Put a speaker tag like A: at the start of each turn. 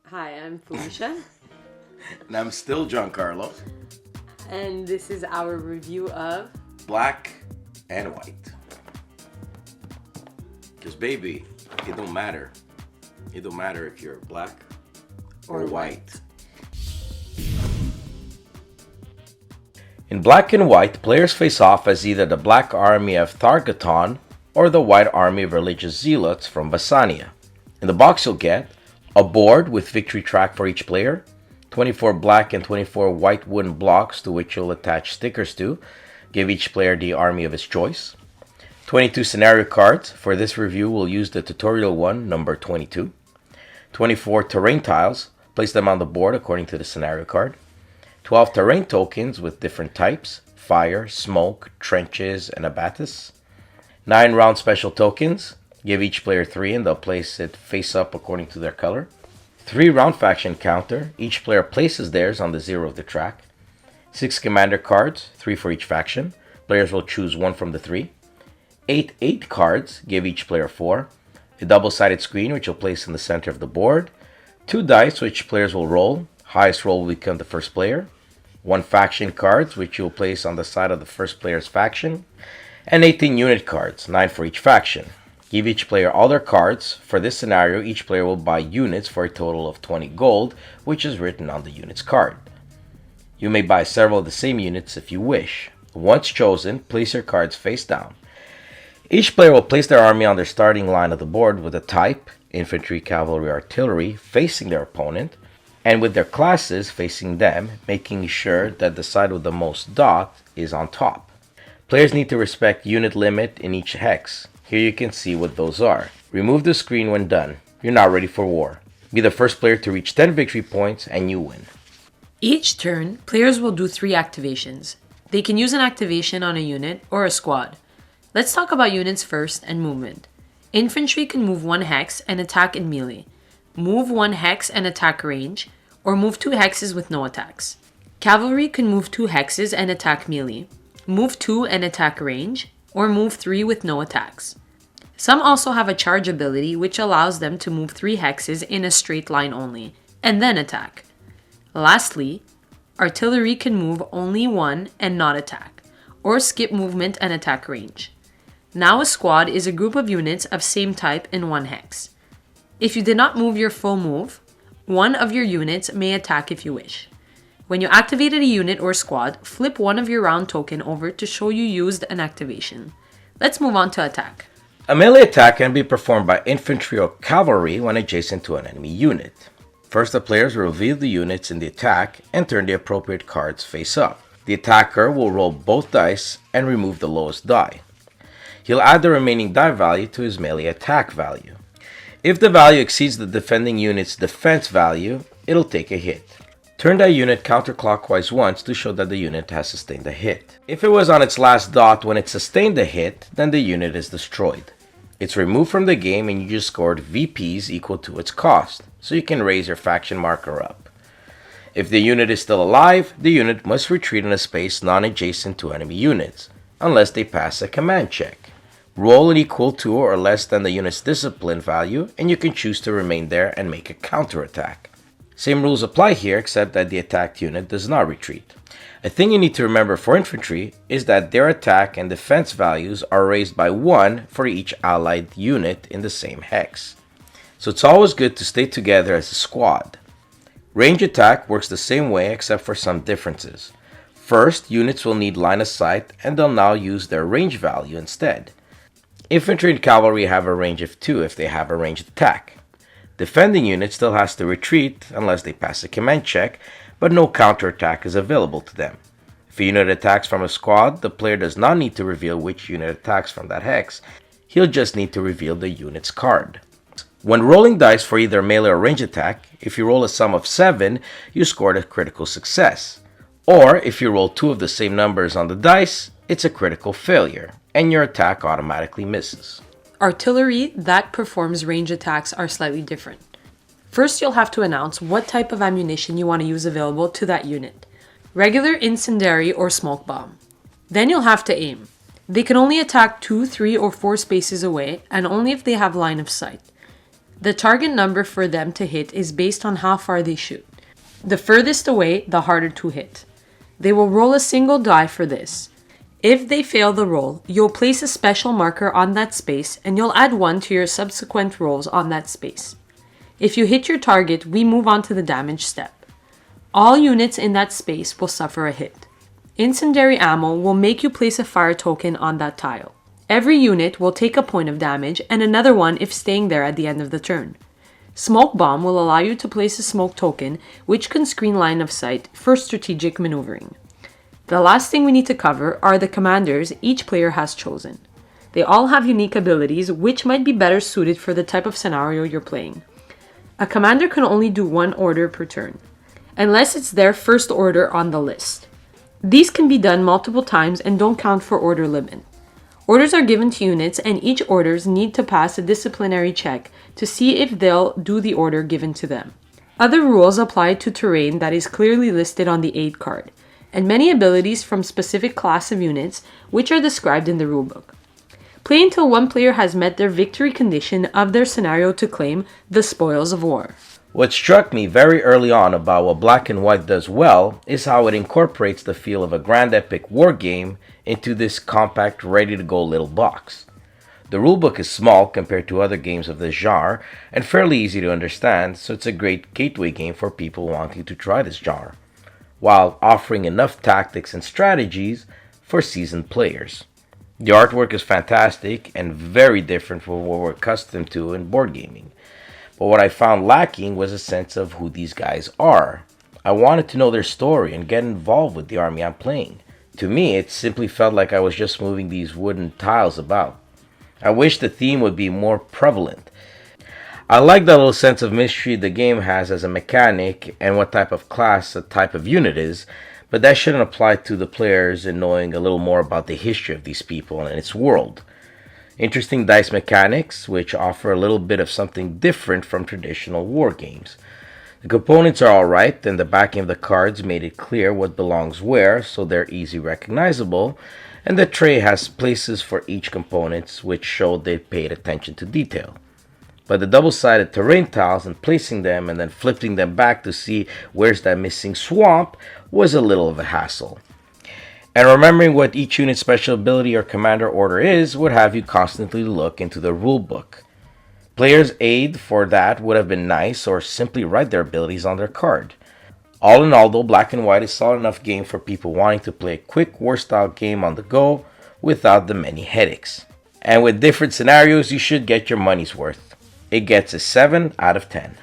A: Hi, I'm Felicia,
B: And I'm still Giancarlo.
A: and this is our review of
B: Black and white. Because, baby, it don't matter. It don't matter if you're black or white. In Black and White, players face off as either the Black Army of Thargoton or the White Army of Religious Zealots from Bassania. In the box you'll get a board with victory track for each player, 24 black and 24 white wooden blocks to which you'll attach stickers to, give each player the army of his choice, 22 scenario cards. For this review we'll use the tutorial one, number 22, 24 terrain tiles, place them on the board according to the scenario card, 12 terrain tokens with different types, fire, smoke, trenches, and abatis, 9 round special tokens, give each player 3 and they'll place it face up according to their color, 3 round faction counter, each player places theirs on the 0 of the track, 6 commander cards, 3 for each faction, players will choose 1 from the 3, 8 cards, give each player 4, a double-sided screen which you'll place in the center of the board, 2 dice which players will roll, highest roll will become the first player, 1 faction cards which you'll place on the side of the first player's faction, and 18 unit cards, 9 for each faction. Give each player all their cards. For this scenario, each player will buy units for a total of 20 gold, which is written on the unit's card. You may buy several of the same units if you wish. Once chosen, place your cards face down. Each player will place their army on their starting line of the board with a type, infantry, cavalry, artillery, facing their opponent, and with their classes facing them, making sure that the side with the most dot is on top. Players need to respect unit limit in each hex. Here you can see what those are. Remove the screen when done. You're now ready for war. Be the first player to reach 10 victory points and you win.
A: each turn, players will do 3 activations. They can use an activation on a unit or a squad. Let's talk about units first and movement. Infantry can move 1 hex and attack in melee, move 1 hex and attack range, or move 2 hexes with no attacks. Cavalry can move 2 hexes and attack melee, move 2 and attack range, or move 3 with no attacks. Some also have a charge ability which allows them to move 3 hexes in a straight line only, and then attack. Lastly, artillery can move only 1 and not attack, or skip movement and attack range. Now a squad is a group of units of same type in 1 hex. If you did not move your full move, one of your units may attack if you wish. When you activated a unit or squad, flip one of your round token over to show you used an activation. Let's move on to attack.
B: A melee attack can be performed by infantry or cavalry when adjacent to an enemy unit. First, the players will reveal the units in the attack and turn the appropriate cards face up. The attacker will roll both dice and remove the lowest die. He'll add the remaining die value to his melee attack value. If the value exceeds the defending unit's defense value, it'll take a hit. Turn that unit counterclockwise once to show that the unit has sustained a hit. If it was on its last dot when it sustained a hit, then the unit is destroyed. It's removed from the game and you just scored VPs equal to its cost, so you can raise your faction marker up. If the unit is still alive, the unit must retreat in a space non-adjacent to enemy units, unless they pass a command check. Roll an equal to or less than the unit's discipline value, and you can choose to remain there and make a counterattack. Same rules apply here, except that the attacked unit does not retreat. A thing you need to remember for infantry is that their attack and defense values are raised by 1 for each allied unit in the same hex. So it's always good to stay together as a squad. Range attack works the same way except for some differences. First, units will need line of sight and they'll now use their range value instead. Infantry and cavalry have a range of 2 if they have a ranged attack. Defending unit still has to retreat unless they pass a command check, but no counterattack is available to them. If a unit attacks from a squad, the player does not need to reveal which unit attacks from that hex. He'll just need to reveal the unit's card. When rolling dice for either melee or range attack, if you roll a sum of 7, you scored a critical success. Or if you roll 2 of the same numbers on the dice, it's a critical failure, and your attack automatically misses.
A: Artillery that performs range attacks are slightly different. First, you'll have to announce what type of ammunition you want to use available to that unit. Regular, incendiary, or smoke bomb. Then you'll have to aim. They can only attack 2, 3, or 4 spaces away, and only if they have line of sight. The target number for them to hit is based on how far they shoot. The furthest away, the harder to hit. They will roll a single die for this. If they fail the roll, you'll place a special marker on that space and you'll add one to your subsequent rolls on that space. If you hit your target, we move on to the damage step. All units in that space will suffer a hit. Incendiary ammo will make you place a fire token on that tile. Every unit will take a point of damage and another one if staying there at the end of the turn. Smoke bomb will allow you to place a smoke token which can screen line of sight for strategic maneuvering. The last thing we need to cover are the commanders each player has chosen. They all have unique abilities which might be better suited for the type of scenario you're playing. A commander can only do one order per turn, unless it's their first order on the list. These can be done multiple times and don't count for order limit. Orders are given to units and each orders need to pass a disciplinary check to see if they'll do the order given to them. Other rules apply to terrain that is clearly listed on the aid card, and many abilities from specific class of units which are described in the rulebook. Play until one player has met their victory condition of their scenario to claim the spoils of war.
B: What struck me very early on about what Black and White does well is how it incorporates the feel of a grand epic war game into this compact, ready-to-go little box. The rulebook is small compared to other games of this genre and fairly easy to understand, so it's a great gateway game for people wanting to try this genre, while offering enough tactics and strategies for seasoned players. The artwork is fantastic and very different from what we're accustomed to in board gaming. But what I found lacking was a sense of who these guys are. I wanted to know their story and get involved with the army I'm playing. To me, it simply felt like I was just moving these wooden tiles about. I wish the theme would be more prevalent. I like that little sense of mystery the game has as a mechanic and what type of class a type of unit is, but that shouldn't apply to the players in knowing a little more about the history of these people and its world. Interesting dice mechanics, which offer a little bit of something different from traditional war games. The components are alright, and the backing of the cards made it clear what belongs where, so they're easy recognizable, and the tray has places for each component, which showed they paid attention to detail. But the double-sided terrain tiles and placing them and then flipping them back to see where's that missing swamp was a little of a hassle. And remembering what each unit's special ability or commander order is would have you constantly look into the rulebook. Players' aid for that would have been nice, or simply write their abilities on their card. All in all, though, Black and White is a solid enough game for people wanting to play a quick war-style game on the go without the many headaches. And with different scenarios, you should get your money's worth. It gets a 7 out of 10.